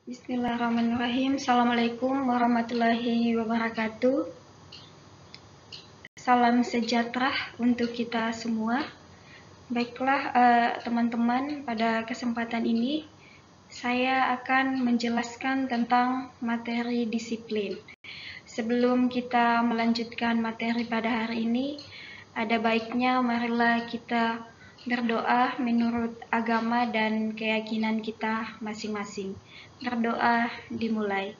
Bismillahirrahmanirrahim. Assalamualaikum warahmatullahi wabarakatuh. Salam sejahtera untuk kita semua. Baiklah teman-teman, pada kesempatan ini saya akan menjelaskan tentang materi disiplin. Sebelum kita melanjutkan materi pada hari ini, ada baiknya marilah kita berdoa menurut agama dan keyakinan kita masing-masing. Berdoa dimulai.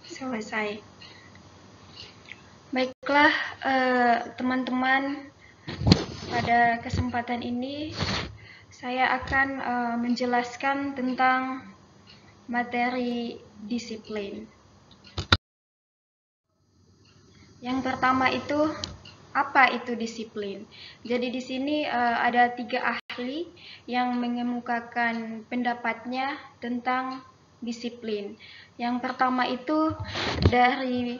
Selesai. Baiklah teman-teman, pada kesempatan ini saya akan menjelaskan tentang materi disiplin. Yang pertama itu, apa itu disiplin? Jadi di sini ada 3 ahli yang mengemukakan pendapatnya tentang disiplin. Yang pertama itu dari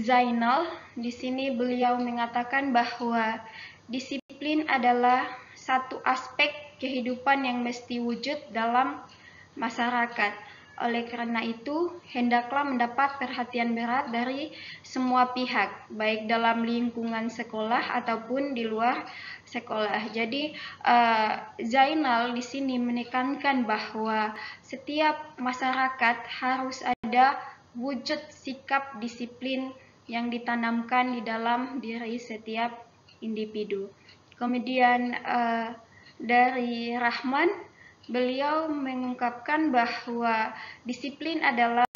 Zainal. Di sini beliau mengatakan bahwa disiplin adalah satu aspek kehidupan yang mesti wujud dalam masyarakat. Oleh karena itu, hendaklah mendapat perhatian berat dari semua pihak, baik dalam lingkungan sekolah ataupun di luar sekolah. Jadi Zainal di sini menekankan bahwa setiap masyarakat harus ada wujud sikap disiplin yang ditanamkan di dalam diri setiap individu. Kemudian dari Rahman, beliau mengungkapkan bahwa disiplin adalah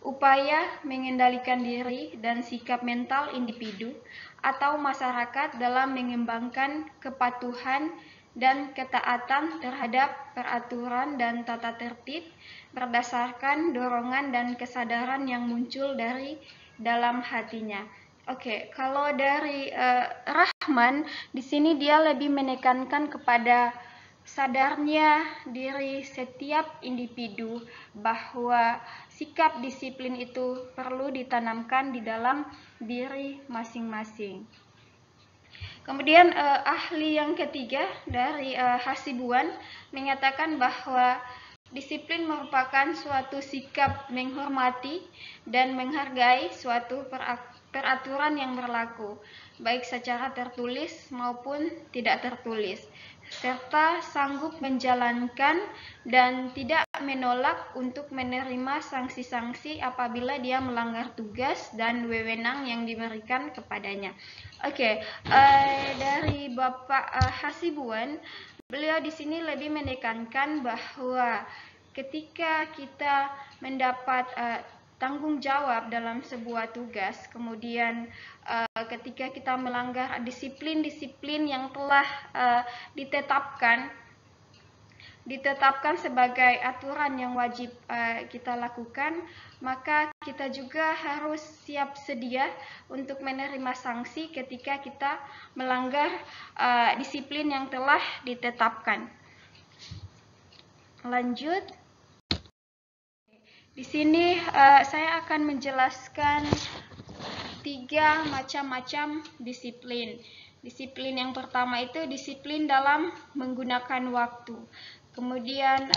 upaya mengendalikan diri dan sikap mental individu atau masyarakat dalam mengembangkan kepatuhan dan ketaatan terhadap peraturan dan tata tertib berdasarkan dorongan dan kesadaran yang muncul dari dalam hatinya. Oke, kalau dari Rahman di sini dia lebih menekankan kepada sadarnya diri setiap individu bahwa sikap disiplin itu perlu ditanamkan di dalam diri masing-masing. Kemudian ahli yang ketiga dari Hasibuan mengatakan bahwa disiplin merupakan suatu sikap menghormati dan menghargai suatu peraturan yang berlaku, baik secara tertulis maupun tidak tertulis, serta sanggup menjalankan dan tidak menolak untuk menerima sanksi-sanksi apabila dia melanggar tugas dan wewenang yang diberikan kepadanya. Oke, dari Bapak Hasibuan, beliau di sini lebih menekankan bahwa ketika kita mendapat tanggung jawab dalam sebuah tugas, kemudian ketika kita melanggar disiplin-disiplin yang telah ditetapkan sebagai aturan yang wajib kita lakukan, maka kita juga harus siap sedia untuk menerima sanksi ketika kita melanggar disiplin yang telah ditetapkan. Lanjut. Di sini saya akan menjelaskan 3 macam-macam disiplin. Disiplin yang pertama itu disiplin dalam menggunakan waktu. Kemudian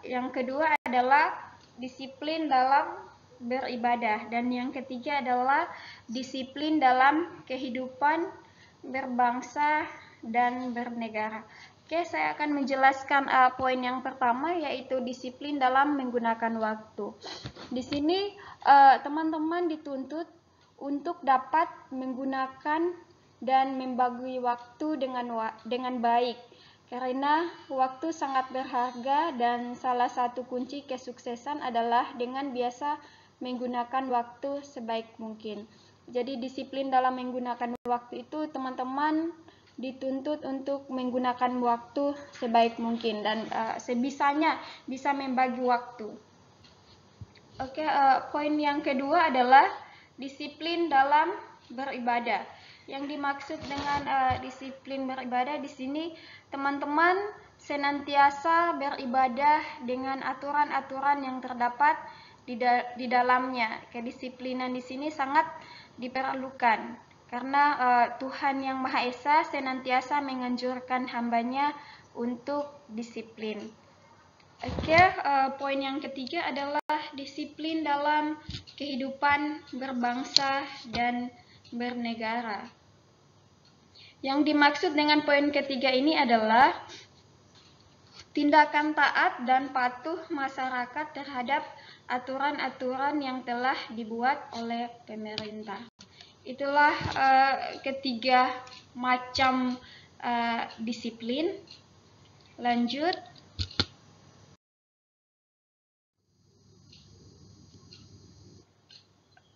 yang kedua adalah disiplin dalam beribadah. Dan yang ketiga adalah disiplin dalam kehidupan berbangsa dan bernegara. Oke, saya akan menjelaskan poin yang pertama, yaitu disiplin dalam menggunakan waktu. Di sini teman-teman dituntut untuk dapat menggunakan dan membagi waktu dengan baik, karena waktu sangat berharga dan salah satu kunci kesuksesan adalah dengan biasa menggunakan waktu sebaik mungkin. Jadi disiplin dalam menggunakan waktu itu teman-teman dituntut untuk menggunakan waktu sebaik mungkin dan sebisanya bisa membagi waktu. Oke, poin yang kedua adalah disiplin dalam beribadah. Yang dimaksud dengan disiplin beribadah di sini, teman-teman senantiasa beribadah dengan aturan-aturan yang terdapat di dalamnya. Kedisiplinan di sini sangat diperlukan karena Tuhan Yang Maha Esa senantiasa menganjurkan hambanya untuk disiplin. Oke, poin yang ketiga adalah disiplin dalam kehidupan berbangsa dan bernegara. Yang dimaksud dengan poin ketiga ini adalah tindakan taat dan patuh masyarakat terhadap aturan-aturan yang telah dibuat oleh pemerintah. Itulah ketiga macam disiplin. Lanjut.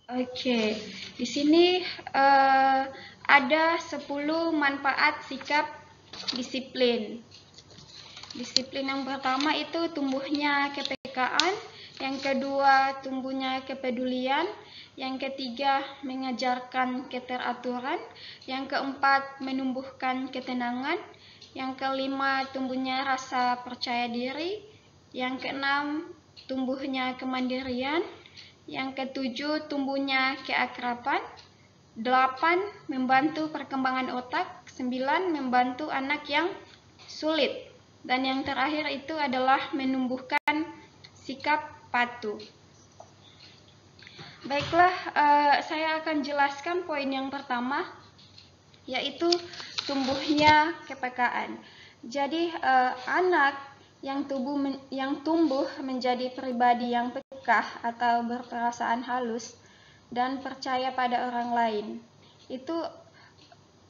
Oke, di sini ada 10 manfaat sikap disiplin. Disiplin yang pertama itu tumbuhnya kepekaan, yang kedua tumbuhnya kepedulian, yang ketiga mengajarkan keteraturan, yang keempat menumbuhkan ketenangan, yang kelima tumbuhnya rasa percaya diri, yang keenam tumbuhnya kemandirian, yang ketujuh tumbuhnya keakraban, 8 membantu perkembangan otak, 9 membantu anak yang sulit, dan yang terakhir itu adalah menumbuhkan sikap patuh. Baiklah, saya akan jelaskan poin yang pertama, yaitu tumbuhnya kepekaan. Jadi anak yang tumbuh menjadi pribadi yang peka atau berperasaan halus dan percaya pada orang lain, itu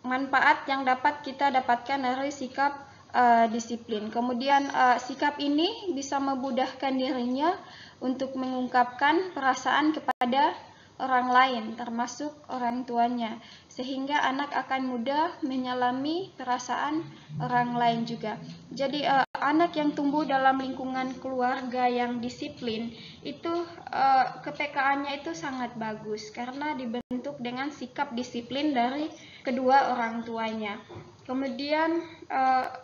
manfaat yang dapat kita dapatkan dari sikap disiplin. Kemudian sikap ini bisa memudahkan dirinya untuk mengungkapkan perasaan kepada orang lain, termasuk orang tuanya, sehingga anak akan mudah menyelami perasaan orang lain juga. Jadi anak yang tumbuh dalam lingkungan keluarga yang disiplin itu kepekaannya itu sangat bagus karena dibentuk dengan sikap disiplin dari kedua orang tuanya. Kemudian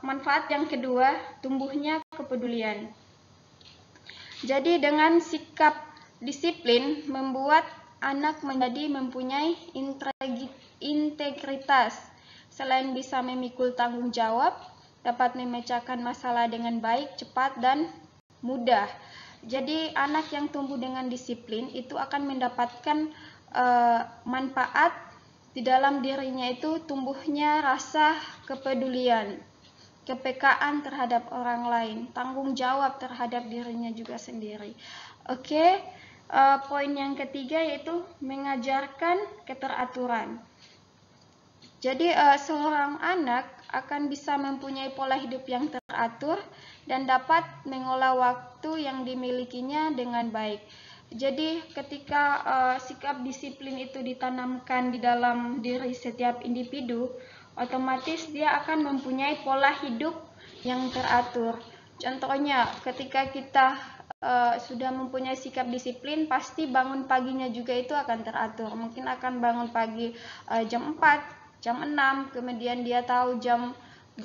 manfaat yang kedua, tumbuhnya kepedulian. Jadi dengan sikap disiplin membuat anak menjadi mempunyai integritas. Selain bisa memikul tanggung jawab, dapat memecahkan masalah dengan baik, cepat, dan mudah. Jadi anak yang tumbuh dengan disiplin itu akan mendapatkan manfaat di dalam dirinya, itu tumbuhnya rasa kepedulian, kepekaan terhadap orang lain, tanggung jawab terhadap dirinya juga sendiri. Oke. Poin yang ketiga yaitu mengajarkan keteraturan. Jadi seorang anak akan bisa mempunyai pola hidup yang teratur dan dapat mengolah waktu yang dimilikinya dengan baik. Jadi ketika sikap disiplin itu ditanamkan di dalam diri setiap individu, otomatis dia akan mempunyai pola hidup yang teratur. Contohnya ketika kita sudah mempunyai sikap disiplin, pasti bangun paginya juga itu akan teratur. Mungkin akan bangun pagi jam 4, jam 6, kemudian dia tahu jam 8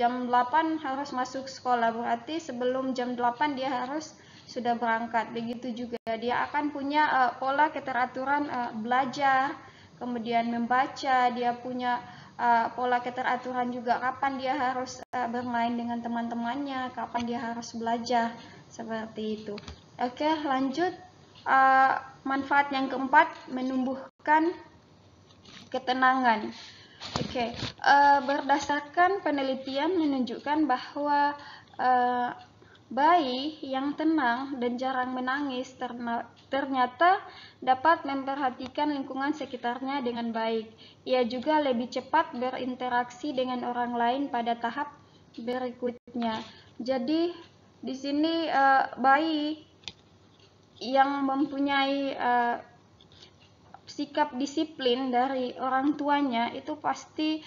harus masuk sekolah, berarti sebelum jam 8 dia harus sudah berangkat. Begitu juga dia akan punya pola keteraturan belajar, kemudian membaca, dia punya pola keteraturan juga kapan dia harus bermain dengan teman-temannya, kapan dia harus belajar, seperti itu. Oke, lanjut. Manfaat yang keempat, menumbuhkan ketenangan. Oke, berdasarkan penelitian menunjukkan bahwa bayi yang tenang dan jarang menangis ternyata dapat memperhatikan lingkungan sekitarnya dengan baik. Ia juga lebih cepat berinteraksi dengan orang lain pada tahap berikutnya. Jadi di sini bayi yang mempunyai sikap disiplin dari orang tuanya itu pasti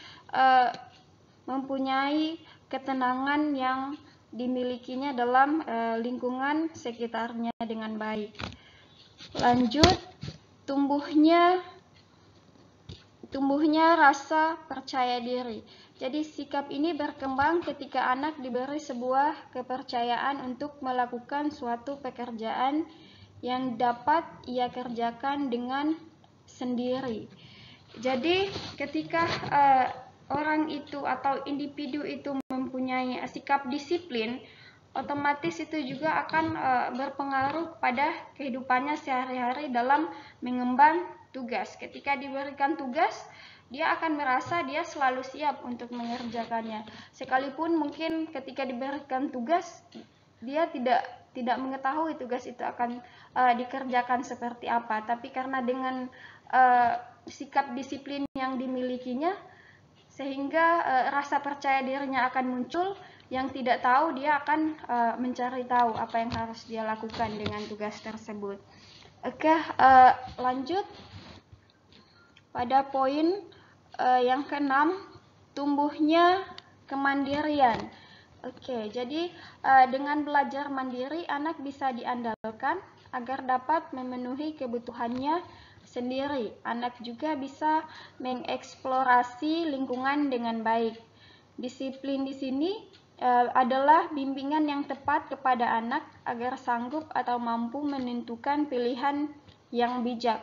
mempunyai ketenangan yang dimilikinya dalam lingkungan sekitarnya dengan baik. Lanjut, tumbuhnya rasa percaya diri. Jadi sikap ini berkembang ketika anak diberi sebuah kepercayaan untuk melakukan suatu pekerjaan yang dapat ia kerjakan dengan sendiri. Jadi ketika orang itu atau individu itu mempunyai sikap disiplin, otomatis itu juga akan berpengaruh pada kehidupannya sehari-hari dalam mengemban tugas. Ketika diberikan tugas, dia akan merasa dia selalu siap untuk mengerjakannya. Sekalipun mungkin ketika diberikan tugas, dia tidak mengetahui tugas itu akan dikerjakan seperti apa. Tapi karena dengan sikap disiplin yang dimilikinya, sehingga rasa percaya dirinya akan muncul. Yang tidak tahu, dia akan mencari tahu apa yang harus dia lakukan dengan tugas tersebut. Oke, lanjut pada poin yang keenam, tumbuhnya kemandirian. Oke, jadi dengan belajar mandiri, anak bisa diandalkan agar dapat memenuhi kebutuhannya sendiri. Anak juga bisa mengeksplorasi lingkungan dengan baik. Disiplin di sini adalah bimbingan yang tepat kepada anak agar sanggup atau mampu menentukan pilihan yang bijak.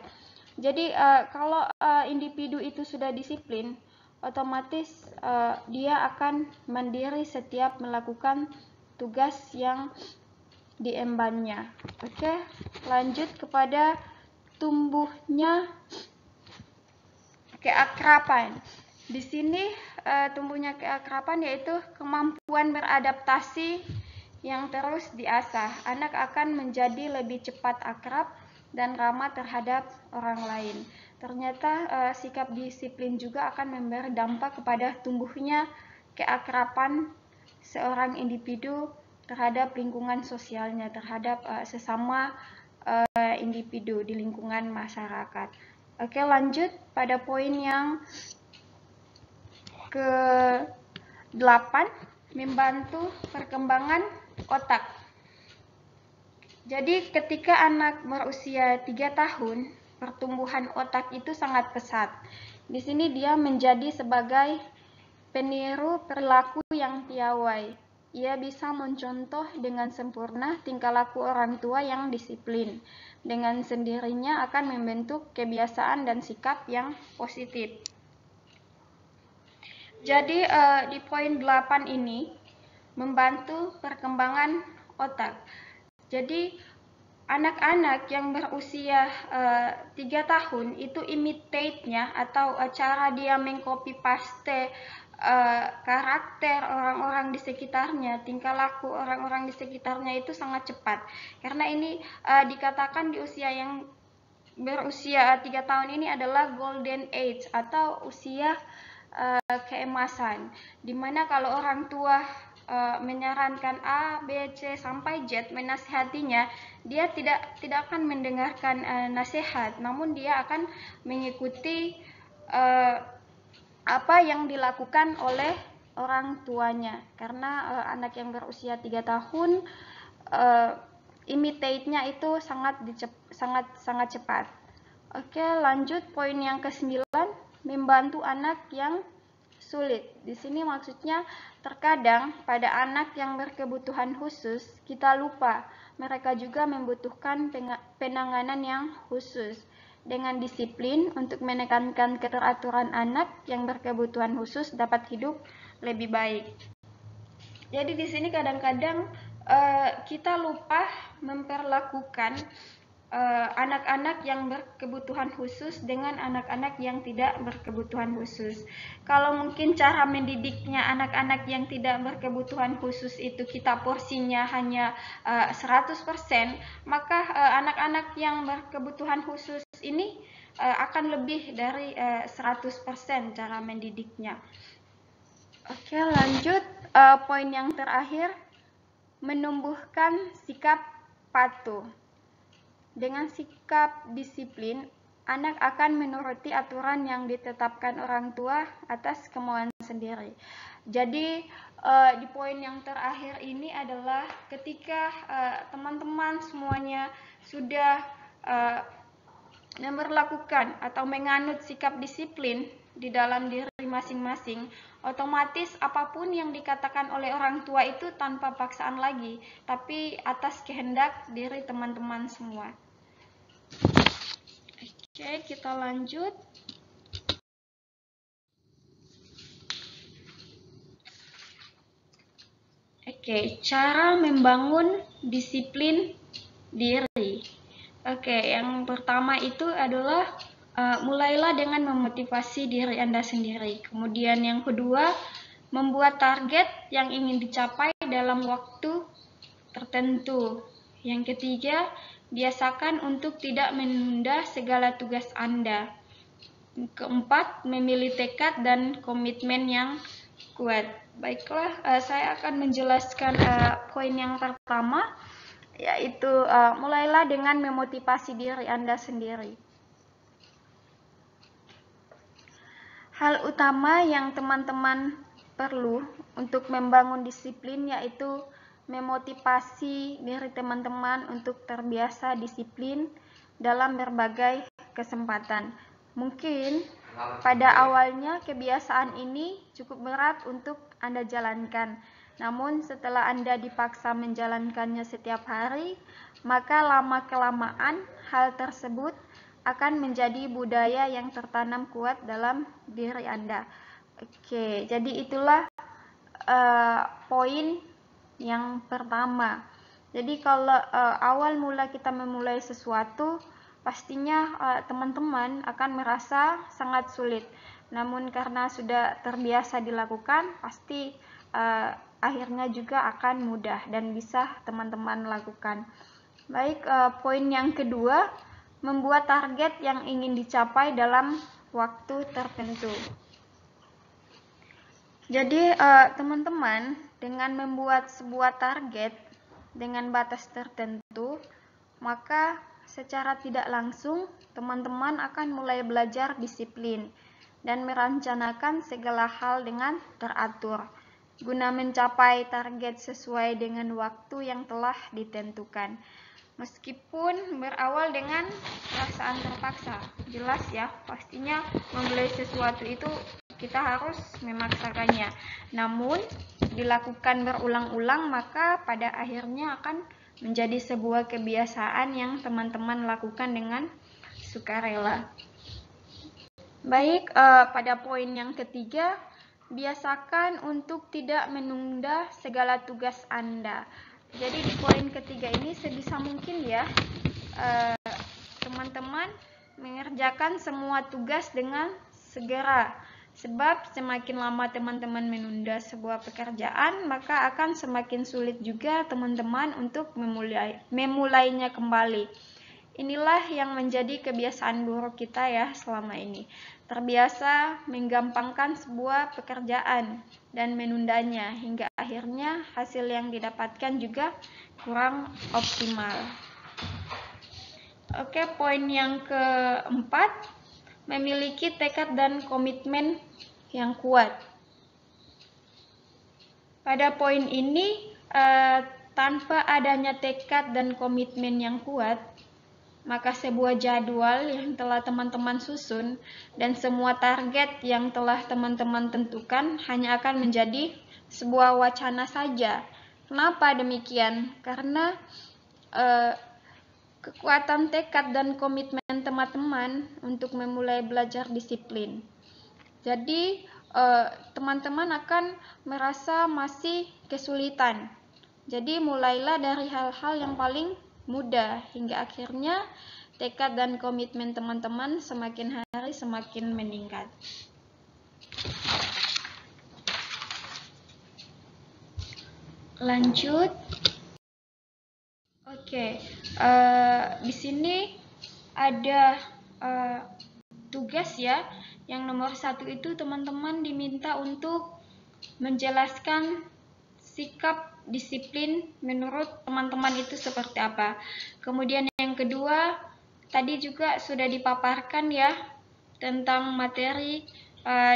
Jadi kalau individu itu sudah disiplin, otomatis dia akan mandiri setiap melakukan tugas yang diembannya. Oke, lanjut kepada tumbuhnya keakraban. Di sini tumbuhnya keakraban yaitu kemampuan beradaptasi yang terus diasah. Anak akan menjadi lebih cepat akrab dan ramah terhadap orang lain. Ternyata sikap disiplin juga akan memberi dampak kepada tumbuhnya keakraban seorang individu terhadap lingkungan sosialnya, terhadap sesama individu di lingkungan masyarakat. Oke, lanjut pada poin yang ke-8, membantu perkembangan otak. Jadi ketika anak berusia 3 tahun, pertumbuhan otak itu sangat pesat. Di sini dia menjadi sebagai peniru perilaku yang piawai. Ia bisa mencontoh dengan sempurna tingkah laku orang tua yang disiplin. Dengan sendirinya akan membentuk kebiasaan dan sikap yang positif. Jadi di poin 8 ini membantu perkembangan otak. Jadi anak-anak yang berusia 3 tahun itu imitate-nya atau cara dia mengcopy paste karakter orang-orang di sekitarnya, tingkah laku orang-orang di sekitarnya itu sangat cepat. Karena ini dikatakan di usia yang berusia 3 tahun ini adalah golden age atau usia keemasan, dimana kalau orang tua menyarankan A, B, C sampai Z, menasihatinya, dia tidak akan mendengarkan nasihat, namun dia akan mengikuti apa yang dilakukan oleh orang tuanya. Karena anak yang berusia 3 tahun imitate-nya itu sangat cepat. Oke, lanjut poin yang ke-9, membantu anak yang sulit. Di sini maksudnya terkadang pada anak yang berkebutuhan khusus kita lupa mereka juga membutuhkan penanganan yang khusus. Dengan disiplin untuk menekankan keteraturan, anak yang berkebutuhan khusus dapat hidup lebih baik. Jadi di sini kadang-kadang kita lupa memperlakukan anak-anak yang berkebutuhan khusus dengan anak-anak yang tidak berkebutuhan khusus. Kalau mungkin cara mendidiknya anak-anak yang tidak berkebutuhan khusus itu kita porsinya hanya 100%, maka anak-anak yang berkebutuhan khusus ini akan lebih dari 100% cara mendidiknya. Oke, lanjut poin yang terakhir, menumbuhkan sikap patuh. Dengan sikap disiplin, anak akan menuruti aturan yang ditetapkan orang tua atas kemauan sendiri. Jadi di poin yang terakhir ini adalah ketika teman-teman semuanya sudah memperlakukan atau menganut sikap disiplin di dalam diri masing-masing, otomatis apapun yang dikatakan oleh orang tua itu tanpa paksaan lagi, tapi atas kehendak diri teman-teman semua. Oke, kita lanjut. Oke, cara membangun disiplin diri. Oke, yang pertama itu adalah mulailah dengan memotivasi diri Anda sendiri. Kemudian yang kedua, membuat target yang ingin dicapai dalam waktu tertentu. Yang ketiga, biasakan untuk tidak menunda segala tugas Anda. Keempat, memilih tekad dan komitmen yang kuat. Baiklah, saya akan menjelaskan poin yang pertama, yaitu mulailah dengan memotivasi diri Anda sendiri. Hal utama yang teman-teman perlu untuk membangun disiplin yaitu memotivasi diri teman-teman untuk terbiasa disiplin dalam berbagai kesempatan. Mungkin pada awalnya kebiasaan ini cukup berat untuk Anda jalankan. Namun setelah Anda dipaksa menjalankannya setiap hari, maka lama-kelamaan hal tersebut akan menjadi budaya yang tertanam kuat dalam diri Anda. Oke, jadi itulah poin yang pertama. Jadi kalau awal mula kita memulai sesuatu, pastinya teman-teman akan merasa sangat sulit. Namun karena sudah terbiasa dilakukan, pasti akhirnya juga akan mudah dan bisa teman-teman lakukan. Baik, poin yang kedua, membuat target yang ingin dicapai dalam waktu tertentu. Jadi teman-teman, dengan membuat sebuah target dengan batas tertentu, maka secara tidak langsung teman-teman akan mulai belajar disiplin dan merencanakan segala hal dengan teratur guna mencapai target sesuai dengan waktu yang telah ditentukan. Meskipun berawal dengan perasaan terpaksa, jelas ya, pastinya memulai sesuatu itu kita harus memaksakannya. Namun, dilakukan berulang-ulang maka pada akhirnya akan menjadi sebuah kebiasaan yang teman-teman lakukan dengan sukarela. Baik, pada poin yang ketiga, biasakan untuk tidak menunda segala tugas Anda. Jadi di poin ketiga ini sebisa mungkin ya teman-teman mengerjakan semua tugas dengan segera. Sebab semakin lama teman-teman menunda sebuah pekerjaan, maka akan semakin sulit juga teman-teman untuk memulainya kembali. Inilah yang menjadi kebiasaan buruk kita ya selama ini. Terbiasa menggampangkan sebuah pekerjaan dan menundanya hingga akhirnya hasil yang didapatkan juga kurang optimal. Oke, poin yang keempat, memiliki tekad dan komitmen yang kuat. Pada poin ini, tanpa adanya tekad dan komitmen yang kuat, maka sebuah jadwal yang telah teman-teman susun dan semua target yang telah teman-teman tentukan hanya akan menjadi sebuah wacana saja. Kenapa demikian? Karena kekuatan tekad dan komitmen teman-teman untuk memulai belajar disiplin. Jadi teman-teman akan merasa masih kesulitan. Jadi mulailah dari hal-hal yang paling mudah hingga akhirnya tekad dan komitmen teman-teman semakin hari semakin meningkat. Lanjut. Oke, di sini ada tugas ya. Yang nomor 1 itu teman-teman diminta untuk menjelaskan sikap disiplin menurut teman-teman itu seperti apa. Kemudian yang kedua, tadi juga sudah dipaparkan ya tentang materi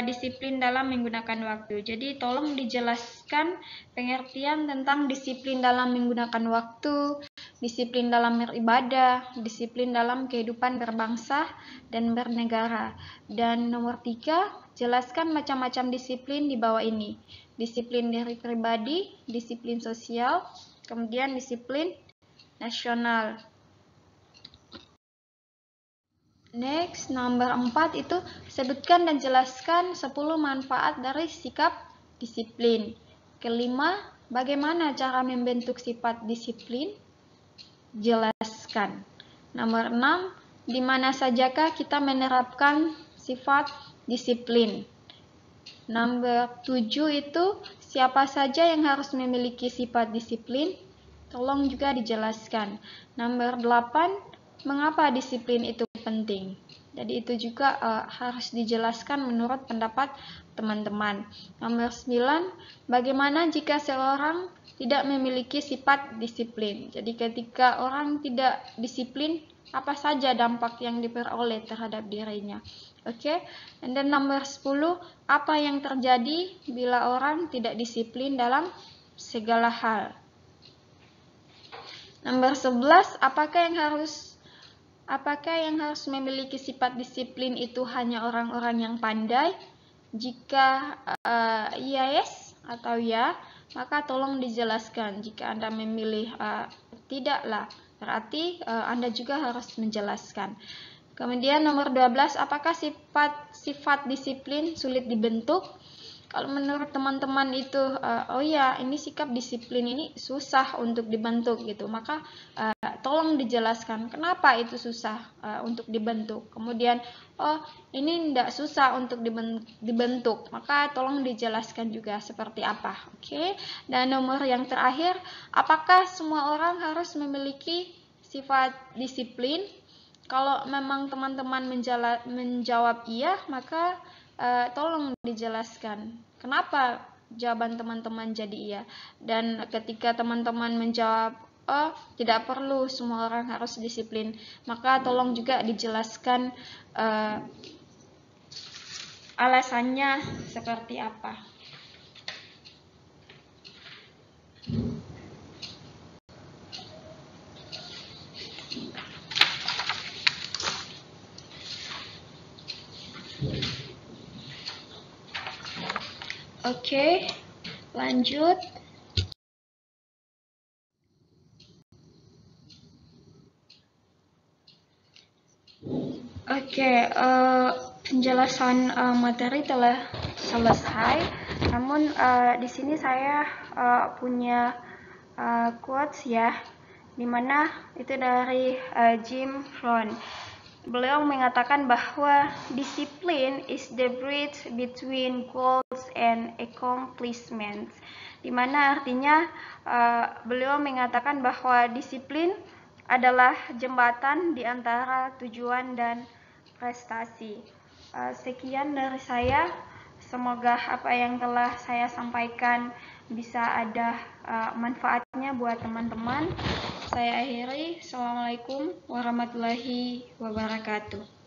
disiplin dalam menggunakan waktu. Jadi tolong dijelaskan pengertian tentang disiplin dalam menggunakan waktu, disiplin dalam beribadah, disiplin dalam kehidupan berbangsa dan bernegara. Dan nomor 3, jelaskan macam-macam disiplin di bawah ini. Disiplin diri pribadi, disiplin sosial, kemudian disiplin nasional. Next, nomor 4 itu sebutkan dan jelaskan 10 manfaat dari sikap disiplin. Kelima, bagaimana cara membentuk sifat disiplin? Jelaskan. Nomor 6, di mana sajakah kita menerapkan sifat disiplin? Nomor 7 itu siapa saja yang harus memiliki sifat disiplin? Tolong juga dijelaskan. Nomor 8, mengapa disiplin itu penting? Jadi itu juga harus dijelaskan menurut pendapat teman-teman. Nomor 9, bagaimana jika seorang tidak memiliki sifat disiplin? Jadi ketika orang tidak disiplin, apa saja dampak yang diperoleh terhadap dirinya? Oke, and then nomor 10, apa yang terjadi bila orang tidak disiplin dalam segala hal? Nomor 11, apakah yang harus memiliki sifat disiplin itu hanya orang-orang yang pandai? Jika yes atau ya, maka tolong dijelaskan. Jika Anda memilih tidaklah, berarti Anda juga harus menjelaskan. Kemudian nomor 12, apakah sifat disiplin sulit dibentuk? Kalau menurut teman-teman itu, oh ya, ini sikap disiplin ini susah untuk dibentuk gitu, maka tolong dijelaskan kenapa itu susah untuk dibentuk. Kemudian, oh ini tidak susah untuk dibentuk, maka tolong dijelaskan juga seperti apa. Oke. Dan nomor yang terakhir, apakah semua orang harus memiliki sifat disiplin? Kalau memang teman-teman menjawab iya, maka tolong dijelaskan kenapa jawaban teman-teman jadi iya. Dan ketika teman-teman menjawab oh tidak perlu semua orang harus disiplin, maka tolong juga dijelaskan alasannya seperti apa. Oke, lanjut. Oke, penjelasan materi telah selesai. Namun di sini saya punya quotes ya, dimana itu dari Jim Rohn. Beliau mengatakan bahwa disiplin is the bridge between goals and accomplishments, dimana artinya beliau mengatakan bahwa disiplin adalah jembatan di antara tujuan dan prestasi. Sekian dari saya, semoga apa yang telah saya sampaikan bisa ada manfaatnya buat teman-teman. Saya akhiri. Assalamualaikum warahmatullahi wabarakatuh.